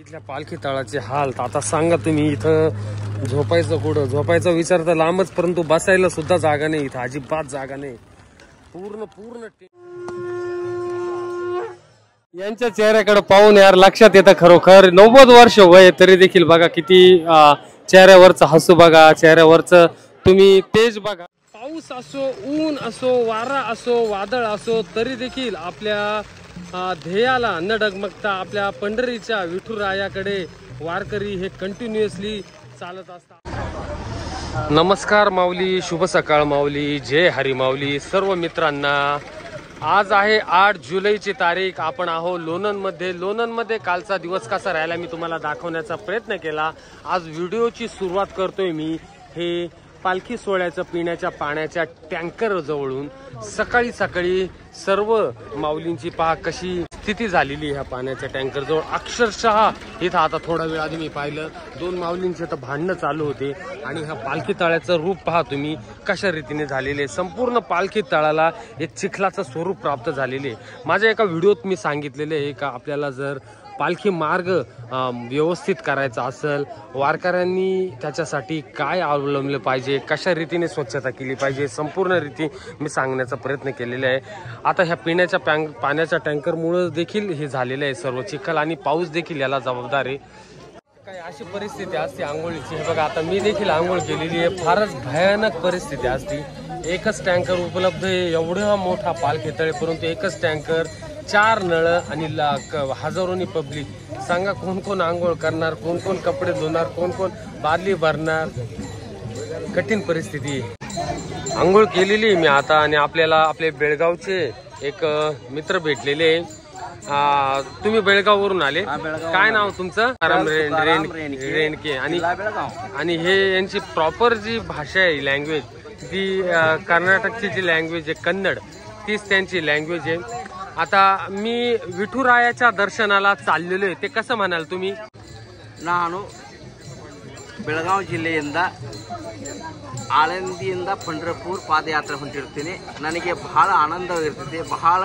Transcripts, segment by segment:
इथल्या पालखी तळाचे हाल आता सांगा तुम्ही. इथं झोपायचं कुठं? झोपायचा विचार तर लांबच, परंतु बसायला सुद्धा जागा नाही. इथं अजिबात जागा नाही. पूर्ण यांच्या चेहऱ्याकडे पाहून यार लक्षात येतं खरोखर 90 वर्ष वय तरी देखील बघा किती चेहऱ्यावरचं हसू बघा, चेहऱ्यावरचं तुम्ही तेज बघा. पाऊस असो, ऊन असो, वारा असो, वादळ असो, तरी देखील आपल्या ध्येयाला न डगमगता आपल्या पंढरीच्या विठुरायाकडे वारकरी हे कंटिन्युअसली चालत असतात. नमस्कार माऊली, शुभ सकाळ माऊली, जय हरी माऊली. सर्व मित्रांना आज आहे 8 जुलैची तारीख. आपण आहो लोणंदमध्ये कालचा दिवस कसा राहिला मी तुम्हाला दाखवण्याचा प्रयत्न केला. आज व्हिडिओची सुरुवात करतोय मी हे पालखी सोहळ्याचं पिण्याच्या पाण्याच्या टँकर जवळून. सकाळी सर्व माऊलींची पहा कशी स्थिती झालेली ह्या पाण्याच्या टँकर जवळ. अक्षरशः इथं आता थोडा वेळ आधी मी पाहिलं 2 माऊलींचे तर भांडणं चालू होते. आणि ह्या पालखी तळ्याचं रूप पहा तुम्ही कशा रीतीने झालेले. संपूर्ण पालखी तळाला एक चिखलाचं स्वरूप प्राप्त झालेले. माझ्या एका व्हिडिओत मी सांगितलेले आहे का आपल्याला जर पालखी मार्ग व्यवस्थित करायचा असेल, वारकऱ्यांनी त्याच्यासाठी काय अवलंबले पाहिजे, कशा रीतीने स्वच्छता केली पाहिजे, संपूर्ण रीती मी सांगण्याचा प्रयत्न केलेला आहे. आता ह्या पिण्याच्या पाण्याच्या टँकरमुळे देखील हे झालेलं आहे सर्व चिखल, आणि पाऊस देखील याला जबाबदार आहे. काय अशी परिस्थिती असते आंघोळीची. हे बघा आता मी देखील आंघोळ केलेली आहे. फारच भयानक परिस्थिती असते. एकच टँकर उपलब्ध आहे. एवढा मोठा पालखी तळे, परंतु एकच टँकर, 4 नळ आणि हजारोनी पब्लिक. सांगा कोण आंघोळ करणार, कोण कपडे धुणार, कोण बादली भरणार. कठीण परिस्थिती. आंघोळ केलेली मी आता, आणि आपल्याला आपले बेळगावचे एक मित्र भेटलेले. तुम्ही बेळगाववरून आले. काय नाव तुमचं? रेणके. आणि हे यांची प्रॉपर जी भाषा आहे, लँग्वेज ती कर्नाटकची जी लँग्वेज आहे कन्नड, तीच त्यांची लँग्वेज आहे. आता मी विठुरायाच्या दर्शनाला चाललेलो आहे. ते कसं म्हणाल तुम्ही? ನಾನು ಬೆಳಗಾವಿ ಜಿಲ್ಲೆಯಿಂದ ಆಳಂದಿಯಿಂದ ಪಂಢರಪುರ ಪಾದಯಾತ್ರೆ ಹೊಂಟಿರ್ತೀನಿ. ನನಗೆ ಬಹಳ ಆನಂದವಾಗಿರ್ತದೆ, ಬಹಳ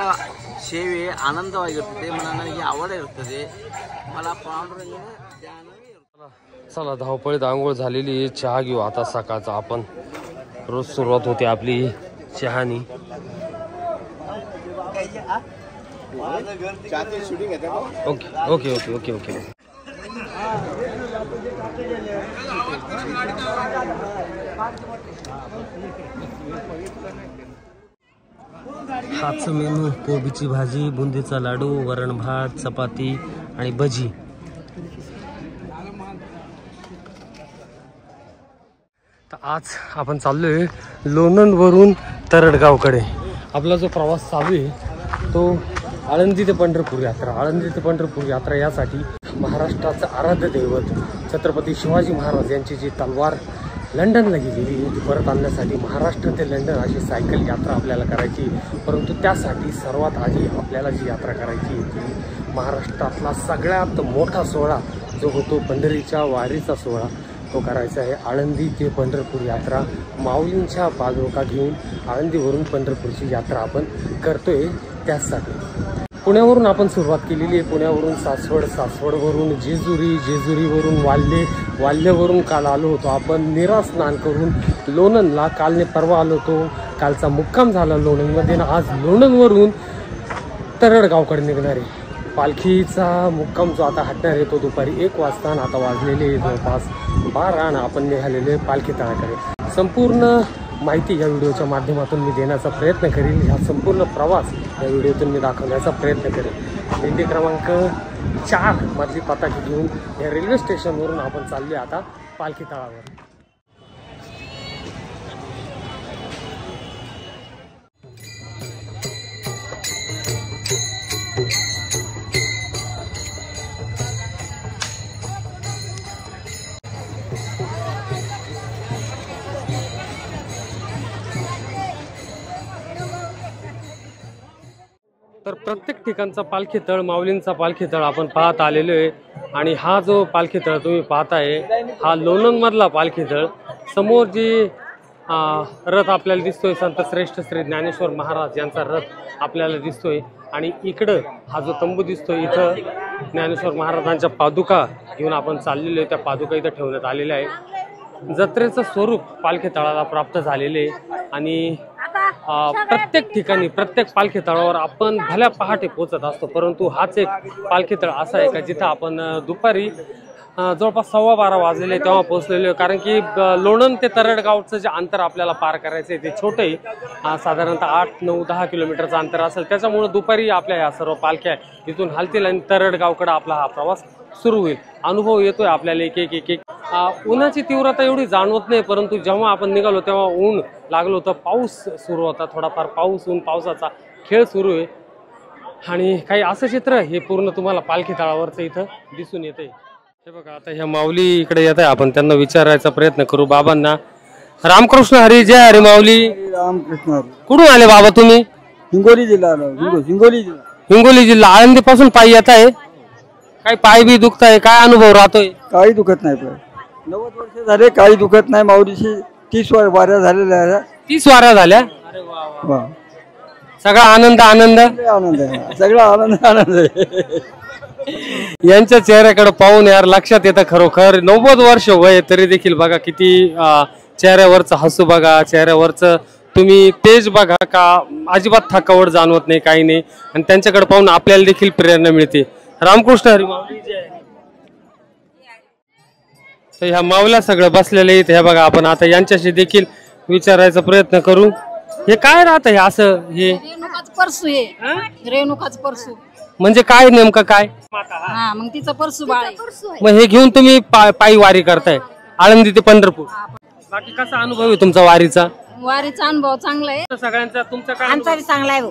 ಸೇವೆ ಆನಂದವಾಗಿರ್ತದೆ, ನನಗೆ आवड ಇರ್ತದೆ. मला पांडुरंगाने ध्यान. चला धावपळीत आंघोळ झालेली. चहा घेऊ आता सकाळचा. आपण रोज सुरुवात होते आपली चहानी. ओके. हाच मेनू: कोबीची भाजी, बुंदीचा लाडू, वरण भात, चपाती आणि भजी. तर आज आपण चाललोय लोणंदवरून तरडगावकडे. आपला जो प्रवास चालू आहे तो आळंदी ते पंढरपूर यात्रा. आळंदी ते पंढरपूर यात्रा यासाठी महाराष्ट्राचं आराध्य दैवत छत्रपती शिवाजी महाराज यांची जी तलवार लंडनला गेलेली ती परत आणण्यासाठी महाराष्ट्र ते लंडन अशी सायकल यात्रा आपल्याला करायची. परंतु त्यासाठी सर्वात आधी आपल्याला जी यात्रा करायची ती महाराष्ट्रातला सगळ्यात मोठा सोहळा जो होतो पंढरीच्या वारीचा सोहळा, तो करायचा आहे. आळंदी ते पंढरपूर यात्रा माऊलींच्या पादुका घेऊन आळंदीवरून पंढरपूरची यात्रा आपण करतोय. त्याचसाठी पुण्यावरून आपण सुरुवात केलेली आहे. पुण्यावरून सासवडवरून जेजुरीवरून वाल्यवरून काल आलो होतो आपण. नीरा स्नान करून लोणंदला कालने परवा आलो होतो. कालचा मुक्काम झाला लोणंदमध्ये. आज लोणंदवरून तरडगावकडे निघणार आहे. पालखीचा मुक्काम जो आता हटणार आहे तो दुपारी 1 वाजता. आता वाजलेले जवळपास 12 आणि आपण निघालेले पालखी तळाकडे. संपूर्ण माहिती या व्हिडिओच्या माध्यमातून मी देण्याचा प्रयत्न करेन. हा संपूर्ण प्रवास या व्हिडिओतून मी दाखवण्याचा प्रयत्न करेन. दिंडी क्रमांक 4 मधली पताकी घेऊन या रेल्वे स्टेशनवरून आपण चालले आता पालखी तळावर. तर प्रत्येक ठिकाणचा पालखी तळ, माऊलींचा पालखी तळ आपण पाहत आलेलो आहे. आणि हा जो पालखी तळ तुम्ही पाहताय हा लोणंदमधला पालखी तळ. समोर जी रथ आपल्याला दिसतोय. संत श्रेष्ठ श्री ज्ञानेश्वर महाराज यांचा रथ आपल्याला दिसतोय. आणि इकडं हा जो तंबू दिसतोय इथं ज्ञानेश्वर महाराजांच्या पादुका घेऊन आपण चाललेलो आहे. त्या पादुका इथं ठेवण्यात आलेल्या आहे. जत्रेचं स्वरूप पालखी तळाला प्राप्त झालेले आहे. आणि प्रत्येक ठिकाणी प्रत्येक पालखी तळावर आपण भल्या पहाटे पोहोचत असतो, परंतु हाच एक पालखी तळ असा आहे का जिथं आपण दुपारी जवळपास 12:15 वाजलेले तेव्हा पोहोचलेलो आहे. कारण की लोणंद ते तरडगावचं जे अंतर आपल्याला पार करायचं आहे ते छोटं आहे. साधारणतः 8, 9, 10 किलोमीटरचं अंतर असेल. त्याच्यामुळे दुपारी आपल्या या सर्व पालख्या इथून हालतील आणि तरडगावकडे आपला हा प्रवास सुरू होईल. अनुभव येतोय आपल्याला एक एक एक. उन्हाची तीव्रता एवढी जाणवत नाही, परंतु जेव्हा आपण निघालो तेव्हा ऊन लागलो होतं. पाऊस सुरू होता, थोडाफार पाऊस ऊन पावसाचा खेळ सुरू आहे. आणि काही असं चित्र हे पूर्ण तुम्हाला पालखी तळावरचं इथं दिसून येते. हे बघा आता ह्या माऊली इकडे येत आहे. आपण त्यांना विचारायचा प्रयत्न करू. बाबांना रामकृष्ण हरी. जय हरी माऊली. रामकृष्ण हरी. कुठून आले बाबा तुम्ही? हिंगोली जिल्हा. हिंगोली जिल्हा. आळंदी पासून पायी येत आहे. काही पाय बी दुखत आहे? काय अनुभव राहतोय? काही दुखत नाही. पाय 90 वर्ष झाले, काही दुखत नाही. माऊलीशी 30 वाऱ्या झालेल्या आहेत. 30 वाऱ्या झाल्या. अरे वा. सगळा आनंद आनंद आनंद आहे. सगळा आनंद आनंद आहे. यांच्या चेहऱ्याकडे पाहून यार लक्षात येतं खरोखर 90 वर्ष वय तरी देखील बघा किती चेहऱ्यावरचं हसू बघा, चेहऱ्यावरचं तुम्ही तेज बघा का अजिबात थकावट जाणवत नाही, काही नाही. आणि त्यांच्याकडे पाहून आपल्याला देखील प्रेरणा मिळते. रामकृष्ण हरी माऊली जय. तर ह्या माऊल्या सगळं बसलेले आहेत. हे बघा आपण आता यांच्याशी देखील विचारायचा प्रयत्न करू. हे काय राहतं हे असं? हे रेणुकाच परसू आहे. रेणुकाच परसू म्हणजे काय नेमकं काय? हा, मग तिचं परसू बाळ आहे. मग हे घेऊन तुम्ही पायी वारी करताय आळंदी ते पंढरपूर. बाकी कसा अनुभव आहे तुमचा वारीचा? वारीचा अनुभव चांगला आहे सगळ्यांचा. तुमचा काय? आमचा बी चांगला आहे.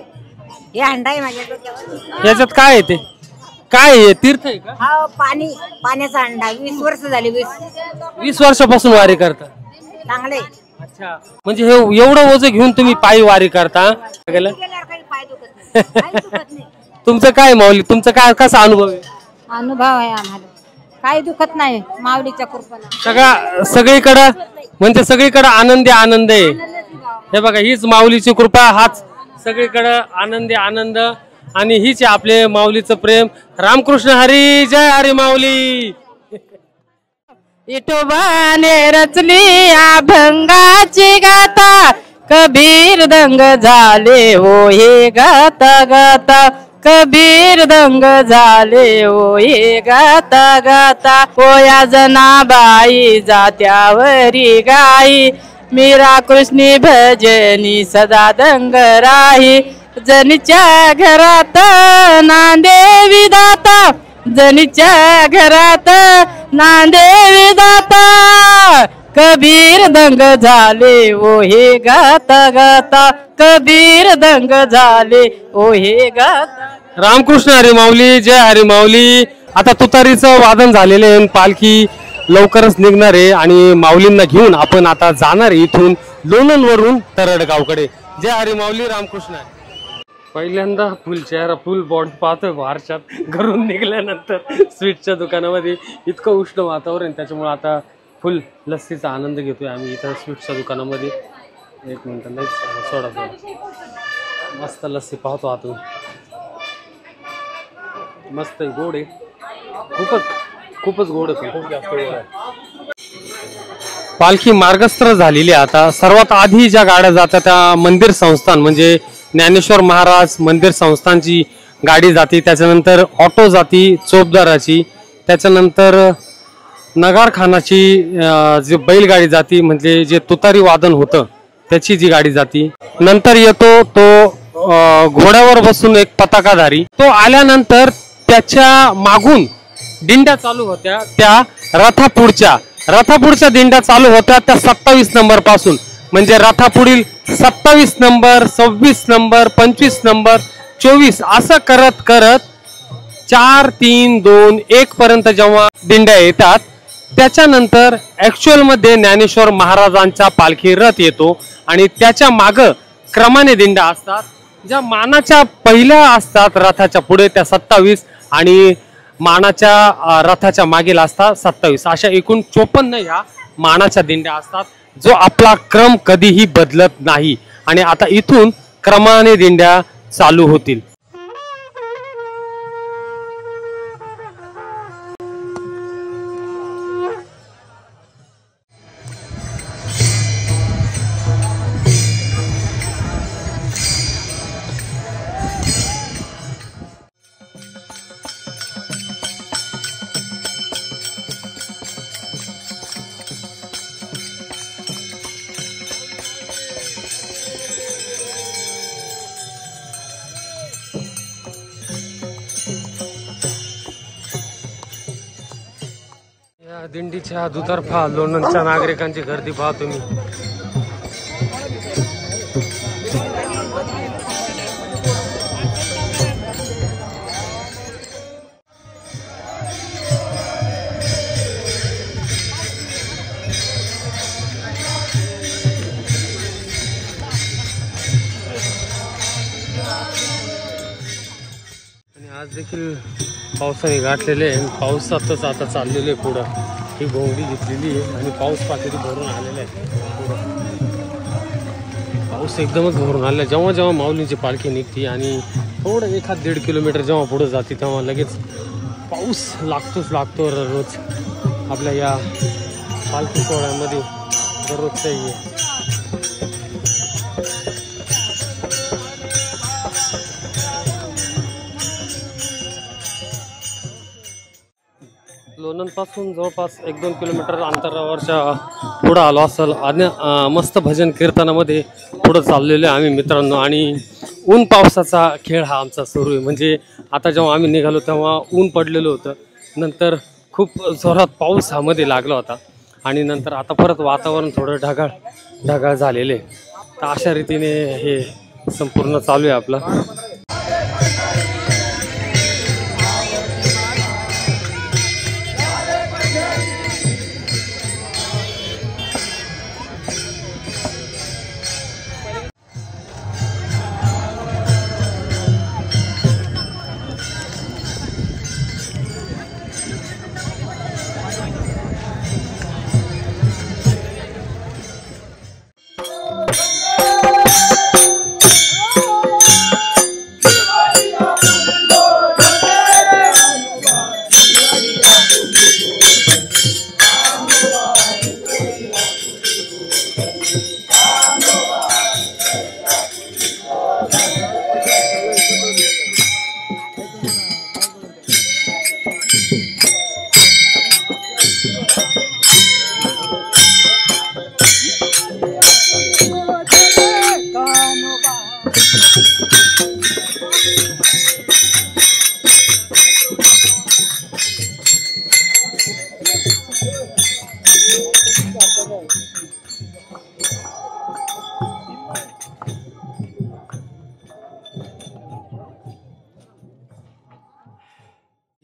हे हंडा आहे माझ्या डोक्यावर. याच्यात काय आहे? ते काय आहे? तीर्थ आहे का? हा, पाण्याचा हंडा. 20 वर्ष झाली. 20 वर्षापासून वारी करता? चांगले. अच्छा, म्हणजे हे एवढं ओझं घेऊन तुम्ही पायी वारी करता? तुमचं काय माऊली? तुमचं काय कसा अनुभव आहे? अनुभव आहे आम्हाला. काही दुखत नाही माऊलीच्या कृपेला. सगळीकडे म्हणजे सगळीकडे आनंदी आनंद आहे. हे बघा हीच माऊलीची कृपा, हाच सगळीकडे आनंदी आनंद. आणि हीच आपले माऊलीचं प्रेम. रामकृष्ण हरी. जय हरी माऊली. विठोबाने रचली अभंगाची गाथा, कबीर दंग झाले हो हे गाता गाता. कबीर दंग झाले हो हे गाता गाता. कोया जनाबाई जात्यावरी गाई, मीरा कृष्णी भजनी सदा दंग राही. जनीच्या घरात नांदे विधाता, जनीच्या घरात नांदे विधाता. कबीर दंग झाले ओ हे गाता गाता. कबीर दंग झाले ओ हे गाता. रामकृष्ण हरी माऊली. जय हरी माऊली. आता तुतारीचं वादन झालेलं आहे. पालखी लवकरच निघणार आहे आणि माऊलींना घेऊन आपण आता जाणार आहे इथून लोणंद वरून तरडगावकडे. जय हरी माऊली. रामकृष्ण. पहिल्यांदा फुल चेहरा फुल बॉडी पाहतोय वारशात. घरून निघाल्यानंतर स्वीटच्या दुकानामध्ये इतकं उष्ण वातावरण, त्याच्यामुळे आता फुल लस्सीचा आनंद घेतोय आम्ही इथं स्वीटच्या दुकानामध्ये. एक मिनिट नाही सोडा सोडा. मस्त लस्सी पाहतो आतून. मस्त आहे, गोड आहे, खूपच गोड आहे. खूप जास्त गोड आहे. पालखी मार्गस्थ झालेली आहे. आता सर्वात आधी ज्या गाड्या जातात त्या मंदिर संस्थान म्हणजे ज्ञानेश्वर महाराज मंदिर संस्थानची गाडी जाते. त्याच्यानंतर ऑटो जाती चोपदाराची. त्याच्यानंतर नगारखानाची जी बैलगाडी जाती म्हणजे जे तुतारी वादन होतं त्याची जी गाडी जाती. नंतर येतो तो घोड्यावर बसून एक पताकाधारी. तो आल्यानंतर त्याच्या मागून दिंड्या चालू होत्या. त्या रथापुढच्या दिंड्या चालू होत्या त्या 27 नंबर पासून. म्हणजे रथापुढील 27 नंबर, 26 नंबर, 25 नंबर, 24 असं करत करत 4, 3, 2, 1 पर्यंत जेव्हा दिंड्या येतात त्याच्यानंतर ऍक्च्युअल मध्ये ज्ञानेश्वर महाराजांचा पालखी रथ येतो आणि त्याच्या माग क्रमाने दिंड्या असतात. ज्या मानाच्या पहिल्या असतात रथाच्या पुढे त्या 27 आणि मानाच्या रथाच्या मागील असतात 27. अशा एकूण 54 ह्या मानाच्या दिंड्या असतात जो आपला क्रम कधीही बदलत नाही आणि आता इथून क्रमाने दिंड्या चालू होतील. दिंडीच्या दुतर्फा लोणंदच्या नागरिकांची गर्दी पहा तुम्ही. आणि आज देखील पावसाने गाठलेले आहे. पावसातच आता चाललेले पुढं ही घोंगडी घेतलेली आहे आणि पाऊस पातळी भरून आलेला आहे. पाऊस एकदमच भरून आलेला आहे. जेव्हा जेव्हा माऊलींची पालखी निघते आणि थोडं 1-1.5 किलोमीटर जेव्हा पुढे जाते तेव्हा लगेच पाऊस लागतो रोज आपल्या या पालखी सोहळ्यामध्ये दररोजचा आहे. लोणंद पासून जवळपास 1-2 किलोमीटर अंतरावरच्या पुढं आलो असेल आणि मस्त भजन कीर्तनामध्ये पुढं चाललेलो आहे आम्ही मित्रांनो. आणि ऊन पावसाचा खेळ हा आमचा सुरू आहे. म्हणजे आता जेव्हा आम्ही निघालो तेव्हा ऊन पडलेलं होतं, नंतर खूप जोरात पाऊस ह्यामध्ये लागला होता आणि नंतर आता परत वातावरण थोडं ढगाळ झालेलं आहे. तर अशा रीतीने हे संपूर्ण चालू आहे आपलं.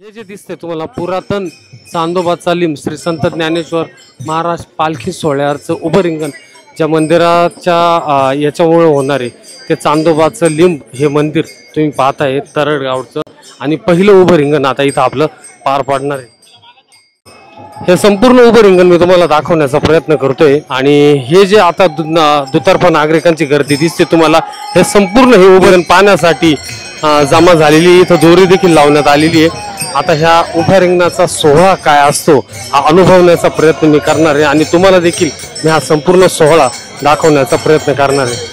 हे जे दिसते तुम्हाला पुरातन चांदोबाचा लिंब श्री संत ज्ञानेश्वर महाराज पालखी सोहळ्याचं उभं रिंगण ज्या मंदिराच्या याच्यामुळे होणार आहे ते चांदोबाचं लिंब हे मंदिर तुम्ही पाहताय तरडगावचं. आणि पहिलं उभं रिंगण आता इथं आपलं पार पाडणार आहे. हे संपूर्ण उभं रिंगण मी तुम्हाला दाखवण्याचा प्रयत्न करतोय. आणि हे जे आता दुतर्फा नागरिकांची गर्दी दिसते तुम्हाला, हे संपूर्ण हे उभं रिंगण पाहण्यासाठी जमा झालेली. इथं दोरी देखील लावण्यात आलेली आहे. आता ह्या उभ्या रिंगणाचा सोहळा काय असतो हा अनुभवण्याचा प्रयत्न मी करणार आहे आणि तुम्हाला देखील मी हा संपूर्ण सोहळा दाखवण्याचा प्रयत्न करणार आहे.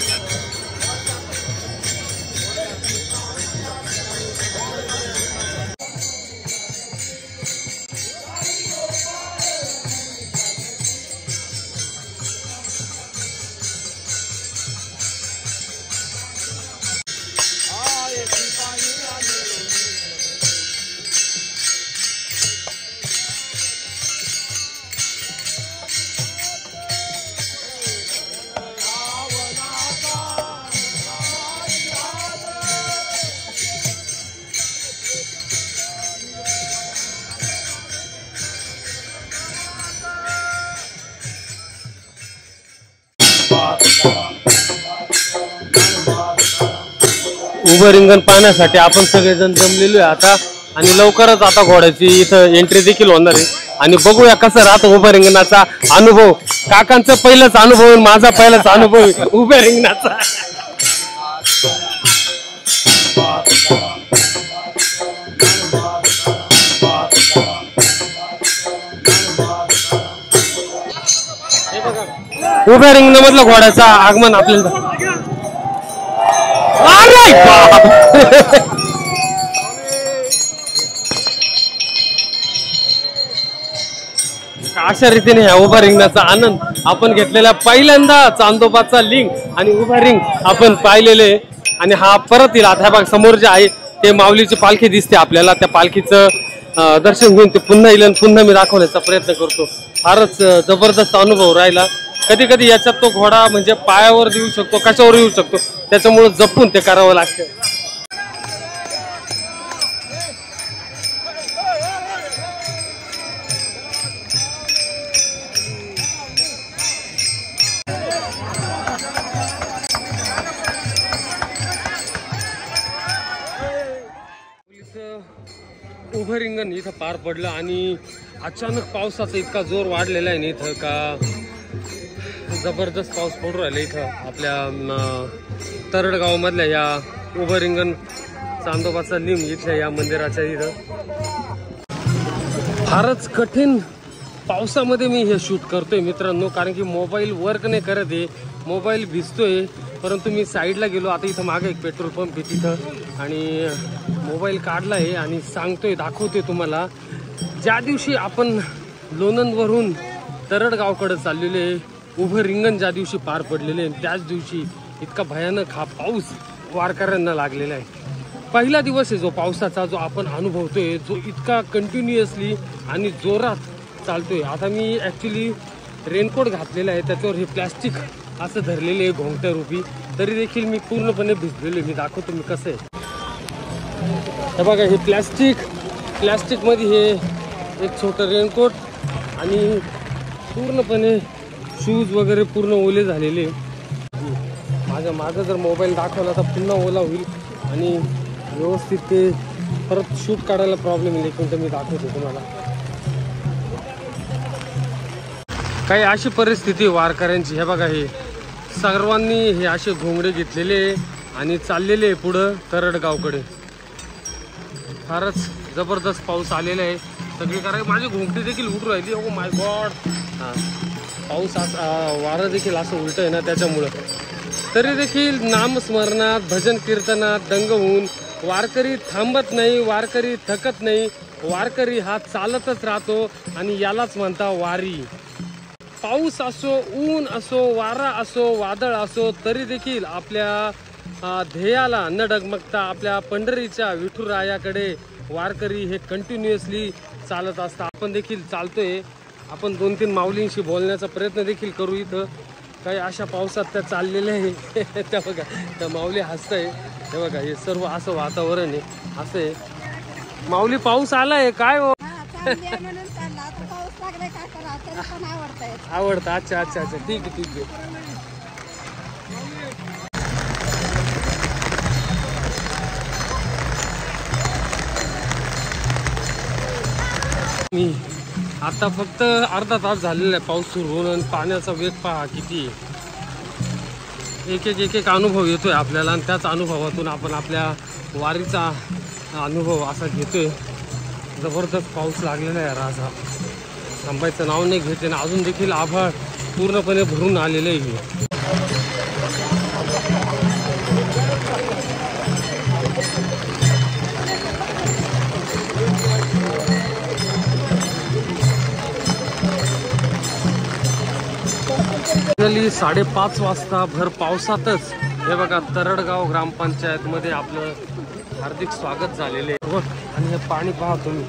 उभं रिंगण पाहण्यासाठी आपण सगळेजण जमलेलो आहे आता. आणि लवकरच आता घोड्याची इथं एंट्री देखील होणार आहे. आणि बघूया कसं राहतो उभ्या रिंगणाचा अनुभव. काकांचं पहिलाच अनुभव, माझा पहिलाच अनुभव उभ्या रिंगणाचा. उभ्या रिंगणामधला घोड्याचा आगमन आपल्याला. अशा रीतीने ह्या उभा रिंगणाचा आनंद आपण घेतलेला पहिल्यांदा चांदोबाचा लिंग आणि उभा रिंग आपण पाहिलेले. आणि हा परत येईल आता. भाग समोर जे आहे ते माऊलीची पालखी दिसते आपल्याला. त्या पालखीचं दर्शन घेऊन ते पुन्हा येईल आणि पुन्हा मी दाखवण्याचा प्रयत्न करतो. फारच जबरदस्त अनुभव राहिला. कधी कधी याच्यात तो घोडा म्हणजे पायावर येऊ शकतो, कशावर येऊ शकतो, त्याच्यामुळे जपून ते करावं लागतं. उभं रिंगण इथं पार पडलं आणि अचानक पावसाचा इतका जोर वाढलेला आहे ना इथं का जबरदस्त पाऊस पडू राहिला इथं आपल्या तरडगाव मधल्या या उभं रिंगण चांदोबाचा लिंग इथल्या या मंदिराच्या इथं. फारच कठीण पावसामध्ये मी हे शूट करतोय मित्रांनो, कारण की मोबाईल वर्क नाही करत आहे, मोबाईल भिजतोय. परंतु मी साईडला गेलो. आता इथं मागे एक पेट्रोल पंप आहे तिथं आणि मोबाईल काढला आहे आणि सांगतोय, दाखवतोय तुम्हाला. ज्या दिवशी आपण लोणंदवरून तरडगावकडे चाललेले उभं रिंगण ज्या दिवशी पार पडलेले त्याच दिवशी इतका भयानक हा पाऊस वारकऱ्यांना लागलेला आहे. पहिला दिवस आहे जो पावसाचा, जो आपण अनुभवतोय, जो इतका कंटिन्युअसली आणि जोरात चालतोय. आता मी ॲक्च्युली रेनकोट घातलेला आहे, त्याच्यावर हे प्लॅस्टिक असं धरलेले आहे घोंगट्या रूपी, तरी देखील मी पूर्णपणे भिजलेले. मी दाखवतो मी कसं आहे. हे बघा, हे प्लॅस्टिकमध्ये हे एक छोटं रेनकोट आणि पूर्णपणे शूज वगैरे पूर्ण ओले झालेले. माझा जर मोबाईल दाखवला तर पुन्हा ओला होईल आणि व्यवस्थित ते परत शूट काढायला प्रॉब्लेम येईल. पण मी दाखवतो तुम्हाला. काही अशी परिस्थिती वारकऱ्यांची. हे बघा, हे सर्वांनी हे असे घोंगडे घेतलेले आणि चाललेले पुढं तरडगावकडे. फारच जबरदस्त पाऊस आलेला आहे सगळीकडे. माझी घोंगडी देखील उठू राहिली. Oh my God. हां, पाऊस वारं देखील असं उलट आहे ना, त्याच्यामुळं. तरी देखील नामस्मरणात, भजन कीर्तनात दंग होऊन वारकरी थांबत नाही, वारकरी थकत नाही. वारकरी हा चालतच राहतो आणि यालाच म्हणता वारी. पाऊस असो, ऊन असो, वारा असो, वादळ असो, तरी देखील आपल्या ध्येयाला न डगमगता आपल्या पंढरीच्या विठुरायाकडे वारकरी हे कंटिन्युअसली चालत असतात. आपण देखील चालतोय. आपण 2-3 माऊलींशी बोलण्याचा प्रयत्न देखील करू. इथं काही अशा पावसात त्या चाललेल्या आहे. त्या बघा, त्या माऊली हसताय. हे बघा, हे सर्व असं वातावरण आहे. असं आहे. माऊली, पाऊस आलाय काय हो? आवडतं. अच्छा अच्छा अच्छा, ठीक आहे ठीक आहे. मी आता फक्त अर्धा तास झालेला आहे पाऊस सुरू होऊन आणि पाण्याचा वेग पहा किती. एक एक अनुभव येतोय आपल्याला आणि त्याच अनुभवातून आपण आपल्या वारीचा अनुभव असा घेतोय. जबरदस्त पाऊस लागलेला आहे. राजा थांबायचं नाव नाही घेते ना. अजून देखील आभाळ पूर्णपणे भरून आलेलं आहे. फायनली 5:30 वाजता भर पावसातच हे बघा तरडगाव ग्रामपंचायत मध्ये आपलं हार्दिक स्वागत झालेले आहे. आणि हे पाणी पहा तुम्ही.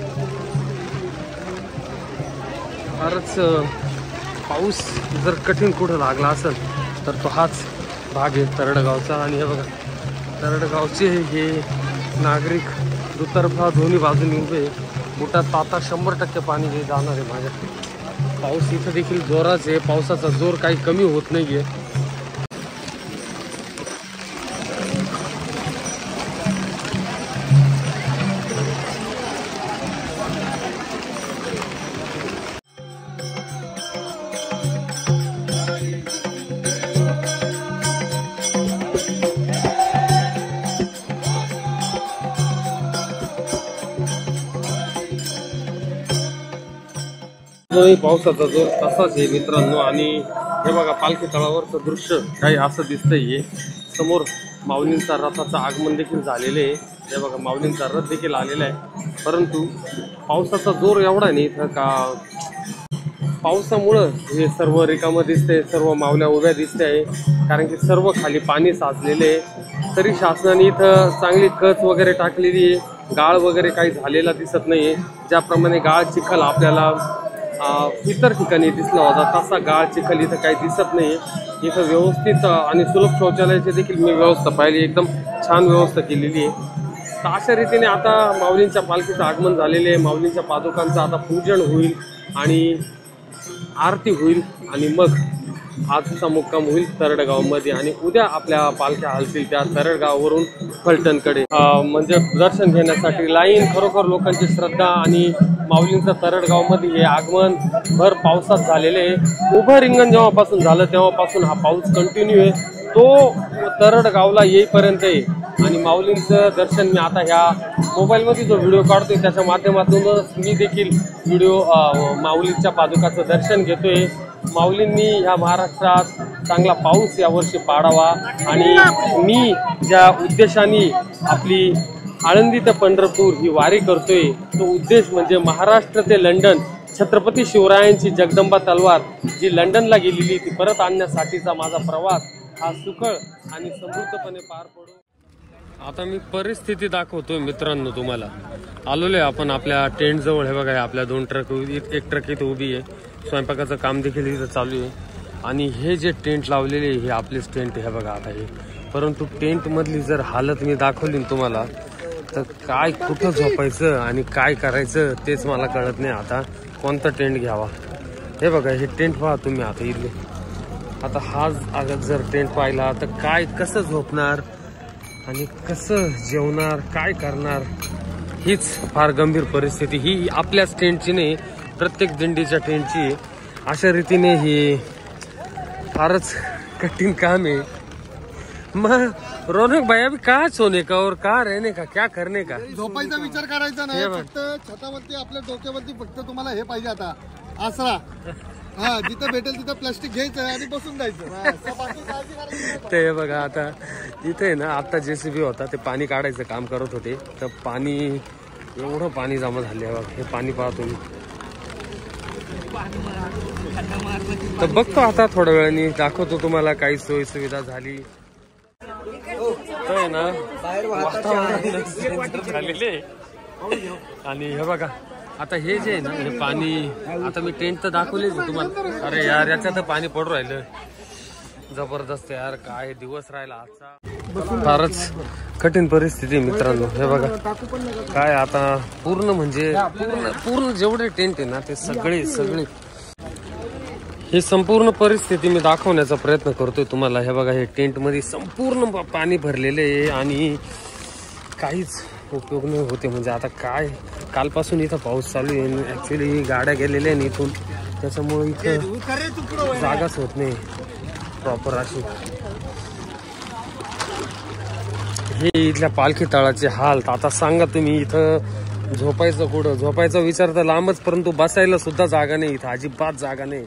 फारच पाऊस जर कठीण कुठं लागला असेल तर तो हाच भाग आहे तरडगावचा. आणि हे बघा, तरडगावचे हे नागरिक दुतर्फा दोन्ही बाजूनी उभे. बुटात आता 100% पाणी हे जाणार आहे माझ्या. पाऊस इथं देखील जोराच आहे. पावसाचा जोर काही कमी होत नाही आहे. पावसाचा जोर तसाच आहे मित्रांनो. आणि हे बघा पालखी तळावरचं दृश्य काही असं दिसतंय. समोर माऊलींचा रथाचं आगमन देखील झालेलं आहे. हे बघा माऊलींचा रथ देखील आलेला आहे. परंतु पावसाचा जोर एवढा नाही इथं का पावसामुळं हे सर्व रिकामं दिसते, सर्व माऊल्या उभ्या दिसते आहे. कारण की सर्व खाली पाणी साचलेले आहे. तरी शासनाने इथं चांगली कच वगैरे टाकलेली आहे. गाळ वगैरे काही झालेला दिसत नाही आहे. ज्याप्रमाणे गाळ चिखल आपल्याला इतर ठिकाणी दिसला होता तसा गाळ चिखल इथं काही दिसत नाही. इथं व्यवस्थित आणि सुलभ शौचालयाची देखील मी व्यवस्था पाहिली. एकदम छान व्यवस्था केलेली आहे. तर अशा रीतीने आता माऊलींच्या पालखीचं आगमन झालेले आहे. माऊलींच्या पादुकांचं आता पूजन होईल आणि आरती होईल आणि मग आजचा मुक्काम होईल तरडगावमध्ये. आणि उद्या आपल्या पालख्या हलतील त्या तरडगाववरून फलटणकडे. म्हणजे दर्शन घेण्यासाठी लाईन, खरोखर लोकांची श्रद्धा. आणि माऊलींचं तरडगावमध्ये हे आगमन भर पावसात झालेले आहे. उभं रिंगण जेव्हापासून झालं तेव्हापासून हा पाऊस कंटिन्यू आहे. तो तरडगावला येईपर्यंत आहे. आणि माऊलींचं दर्शन मी आता ह्या मोबाईलमध्ये जो व्हिडिओ काढतोय त्याच्या माध्यमातूनच मी देखील माऊलींच्या पादुकाचं दर्शन घेतोय. माऊलींनी ह्या महाराष्ट्रात चांगला पाऊस यावर्षी पाडावा. आणि मी ज्या उद्देशाने आपली आळंदी ते पंढरपूर ही वारी करतोय तो उद्देश म्हणजे महाराष्ट्र ते लंडन छत्रपती शिवरायांची जगदंबा तलवार जी लंडनला गेलेली ती परत आणण्यासाठीचा माझा प्रवास हा सुखळ आणि समृद्धपणे पार पडो. आता मी परिस्थिती दाखवतोय मित्रांनो तुम्हाला. आलोय आपण आपल्या टेंट जवळ. हे बघा आपल्या 2 ट्रक, एक ट्रक इथे उभी आहे. स्वयंपाकाचं काम देखील इथं चालू आहे. आणि हे जे टेंट लावलेले हे आपलेच टेंट हे बघा आता हे. परंतु टेंट मधली जर हालत मी दाखवली तुम्हाला तर काय कुठं झोपायचं आणि काय करायचं तेच मला कळत नाही आता कोणता टेंट घ्यावा. हे बघा हे टेंट पहा तुम्ही आता इथले. आता हा अगर जर टेंट पाहिला तर काय कसं झोपणार आणि कसं जेवणार काय करणार हीच फार गंभीर परिस्थिती. ही आपल्याच टेंटची नाही प्रत्येक दिंडीच्या टेंटची. अशा रीतीने ही फारच कठीण काम आहे. मग रौनक भाई अभी कहाँ सोने का और कहाँ रहने का क्या करने का? झोपायचा विचार करायचा नाही. फक्त छतावरती आपल्या डोक्यावरती फक्त तुम्हाला हे पाहिजे आता आसरा. हा जिथं भेटेल तिथं प्लास्टिक घ्यायचं आणि बसून जायचं. ते बघा आता इथे ना आता JCB होता ते पाणी काढायचं काम करत होते. तर पाणी एवढं पाणी जमा झाले. हे पाणी पाहतो मी. तर बघतो आता थोड्या वेळाने दाखवतो तुम्हाला काही सोयी सुविधा झाली तर ना वातावरण झालेले. आणि हे बघा आता हे जे आहे ना हे पाणी आता मी टेंट तर दाखवलेच तुम्हाला. अरे यार याच्यात पाणी पडू राहिलं जबरदस्त यार. काय दिवस राहिला आजचा. फारच कठीण परिस्थिती मित्रांनो. हे बघा काय आता पूर्ण म्हणजे पूर्ण जेवढे टेंट आहे ना ते सगळे ही संपूर्ण परिस्थिती मी दाखवण्याचा प्रयत्न करतोय तुम्हाला. हे बघा हे टेंट मध्ये संपूर्ण पाणी भरलेले आहे आणि काहीच उपयोग नाही होते. म्हणजे आता काय कालपासून इथं पाऊस चालू आहे. ऍक्च्युली गाड्या गेलेल्या आहेत इथून त्याच्यामुळे इथं जागाच होत नाही प्रॉपर अशी. हे इथल्या पालखी तळाचे हाल. आता सांगा तुम्ही इथं झोपायचं कुठं? झोपायचा विचार तर लांबच परंतु बसायला सुद्धा जागा नाही इथं. अजिबात जागा नाही.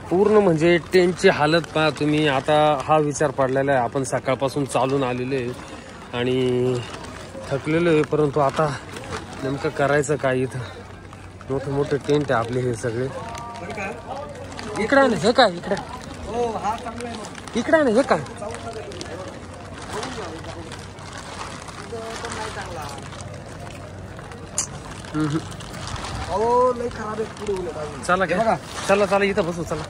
पूर्ण म्हणजे टेंटची हालत पहा तुम्ही. आता हा विचार पडलेला आहे. आपण सकाळपासून चालून आलेलो आहे आणि थकलेलो आहे. परंतु आता नेमकं करायचं काय? इथं मोठे मोठे टेंट आहे आपले हे सगळे. इकडे ना हे काय इकडे ना हे काय चला घ्या चला इथं बसू चला.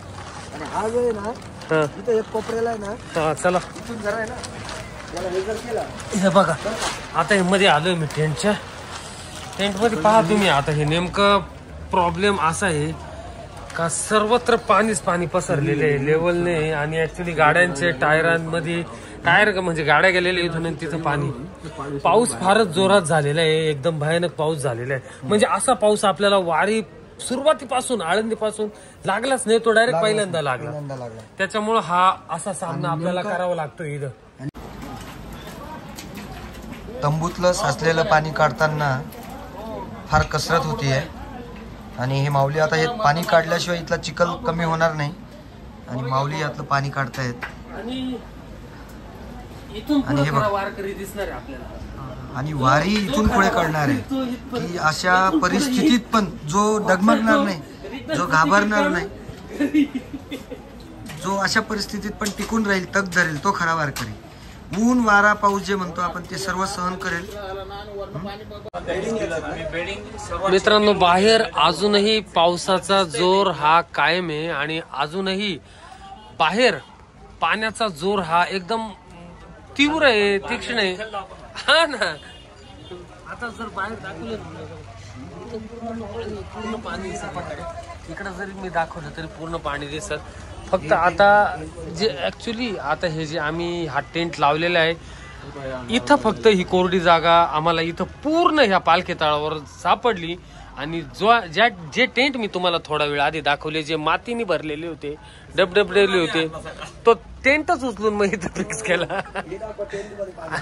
हा जो आहे ना इथं एक कोपऱ्याला आहे ना चला इथून जरा आहे ना हे बघा आता हे मध्ये आलोय मी टेंट मध्ये. पहा तुम्ही आता हे नेमकं प्रॉब्लेम असा आहे का सर्वत्र पाणीच पाणी पसरलेले आहे लेवलने. आणि ऍक्च्युली गाड्यांचे टायरांमध्ये टायर म्हणजे गाड्या गेलेल्या इथून तिथं पाणी. पाऊस फारच जोरात झालेला आहे. एकदम भयानक पाऊस झालेला आहे. म्हणजे असा पाऊस आपल्याला वारी सुरुवातीपासून आळंदीपासून लागलाच नाही. तो डायरेक्ट पहिल्यांदा लागला. त्याच्यामुळे हा असा सामना आपल्याला करावा लागतो इथं. तंबूतलं साचलेलं पाणी काढताना फार कसरत होतीये. आणि हे माऊली आता हे पाणी काढल्याशिवाय इथला चिखल कमी होणार नाही आणि माऊली यातलं पाणी काढतायत. आणि हे बघ वारकरी दिसणार आहे आपल्याला आणि वारी इथून पुढे कळणार आहे की अशा परिस्थितीत पण जो डगमगणार नाही, जो घाबरणार नाही, जो अशा परिस्थितीत पण टिकून राहील, तग धरेल, तो खरा वारकरी. ऊन वारा पाऊस जे म्हणतो आपण ते सर्व सहन करेल. मित्रांनो, बाहेर अजूनही पावसाचा जोर हा कायम आहे आणि अजूनही बाहेर पाण्याचा जोर हा एकदम तीव्र आहे, तीक्ष्ण आहे. हा ना, आता जर बाहेर दाखवलं पूर्ण पाणी इकडं जरी मी दाखवलं तरी पूर्ण पाणी दिसत. फक्त आता जे ऍक्च्युली आता हे जे आम्ही हा टेंट लावलेला आहे इथं फक्त ही कोरडी जागा आम्हाला इथं पूर्ण ह्या पालखी तळावर सापडली. आणि जे टेंट मी तुम्हाला थोडा वेळ आधी दाखवले, जे मातीने भरलेले होते, डबडबलेले होते, तो टेंटच उचलून मग इथं फिक्स केला.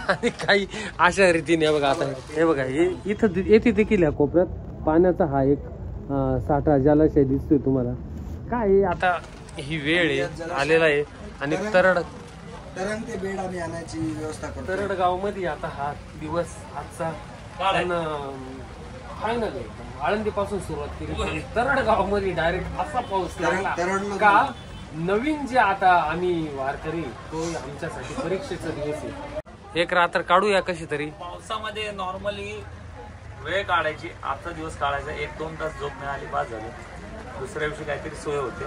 आणि काही अशा रीतीने बघा, आता हे बघा, इथं येथे देखील या कोपऱ्यात पाण्याचा हा एक साठा जलाशय दिसतोय तुम्हाला. काय आता ही वेळ आहे, आलेला आहे. आणि तरड बेड आम्ही आणायची व्यवस्था करतो. तरड गाव मध्ये आता हा दिवस आजचा आहे ना, आळंदी पासून सुरुवात केली, तरड गावामध्ये डायरेक्ट असा पाऊस लागला का नवीन जे आता आम्ही वारकरी तो आमच्यासाठी परीक्षेचा दिवस आहे. एक रात्र काढूया कशी तरी. पावसामध्ये नॉर्मली वेळ काढायची, आजचा दिवस काढायचा, 1-2 तास झोप मिळाली बास झाली, दुसऱ्या दिवशी काहीतरी सोय होते.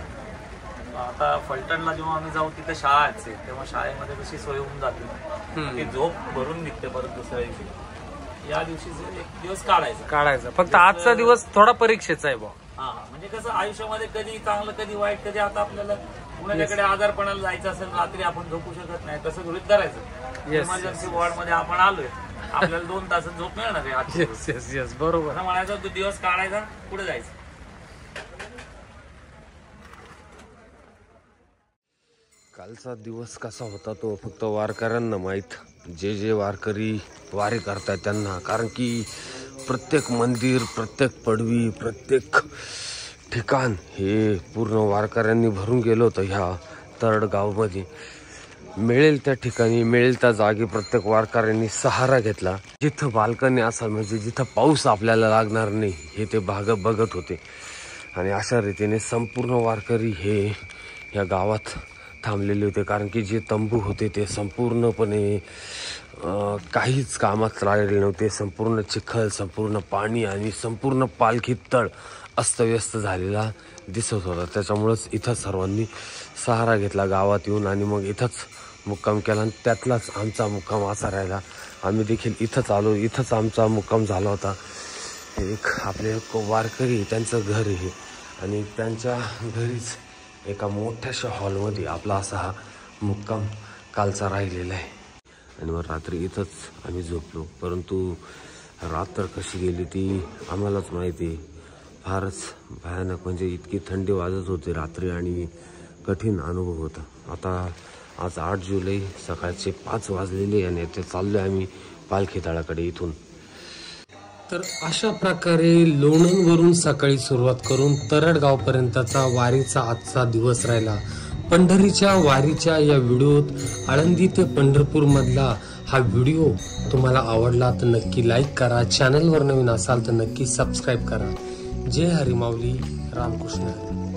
आता फलटणला जेव्हा आम्ही जाऊ तिथे शाळा आहे, तेव्हा शाळेमध्ये कशी सोय होऊन जाते, ती झोप भरून निघते परत दुसऱ्या दिवशी. या दिवशी एक दिवस काढायचा. फक्त आजचा दिवस थोडा परीक्षेचा आहे बा. हा, म्हणजे कसं आयुष्यामध्ये कधी चांगलं कधी वाईट, कधी आता आपल्याला कुणाच्याकडे आजारपणाला जायचं असेल, रात्री आपण झोपू शकत नाही, तसं गृहीत धरायचं. इमर्जन्सी वॉर्ड मध्ये आपण आलोय, आपल्याला 2 तासात झोप मिळणार आहे. बरोबर म्हणायचा तो दिवस काढायचा, पुढे जायचं. कालचा दिवस कसा होता तो फक्त वारकऱ्यांना माहीत, जे वारकरी वारी करतात त्यांना. कारण की प्रत्येक मंदिर, प्रत्येक पडवी, प्रत्येक ठिकाण हे पूर्ण वारकऱ्यांनी भरून गेलं होतं. ह्या तरड गावमध्ये मिळेल त्या ठिकाणी, मिळेल त्या जागी प्रत्येक वारकऱ्यांनी सहारा घेतला. जिथं बाल्कनी असाल, म्हणजे जिथं पाऊस आपल्याला लागणार नाही, हे ते बघत होते. आणि अशा रीतीने संपूर्ण वारकरी हे या गावात थांबलेले होते. कारण की जे तंबू होते ते संपूर्णपणे काहीच कामात लागलेले नव्हते. संपूर्ण चिखल, संपूर्ण पाणी आणि संपूर्ण पालखी तळ अस्तव्यस्त झालेला दिसत होता. त्याच्यामुळंच इथं सर्वांनी सहारा घेतला गावात येऊन आणि मग इथंच मुक्काम केला. आणि त्यातलाच आमचा मुक्काम असा राहिला. आम्ही देखील इथंच आलो, इथंच आमचा मुक्काम झाला होता. एक आपले वारकरी त्यांचं घर आहे आणि त्यांच्या घरीच एका मोठ्याशा हॉलमध्ये आपला असा हा मुक्काम कालचा राहिलेला आहे. आणि मग रात्री इथंच आम्ही झोपलो. परंतु रात्र कशी गेली ती आम्हालाच माहिती. फारच भयानक, म्हणजे इतकी थंडी वाजत होती रात्री आणि कठीण अनुभव होता. आता आज 8 जुलै सकाळचे 5 वाजलेले आणि ते चाललो आम्ही पालखी तळाकडे इथून. तर अशा प्रकारे लोणंदवरून सकाळी सुरुवात करून तरड गावपर्यंतचा वारीचा आजचा दिवस राहिला. पंढरीच्या वारीच्या या व्हिडिओत आळंदी ते पंढरपूर मधला हा व्हिडिओ तुम्हाला आवडला तर नक्की लाईक करा. चॅनलवर नवीन असाल तर नक्की सबस्क्राईब करा. जय हरी माऊली, रामकृष्ण हरी.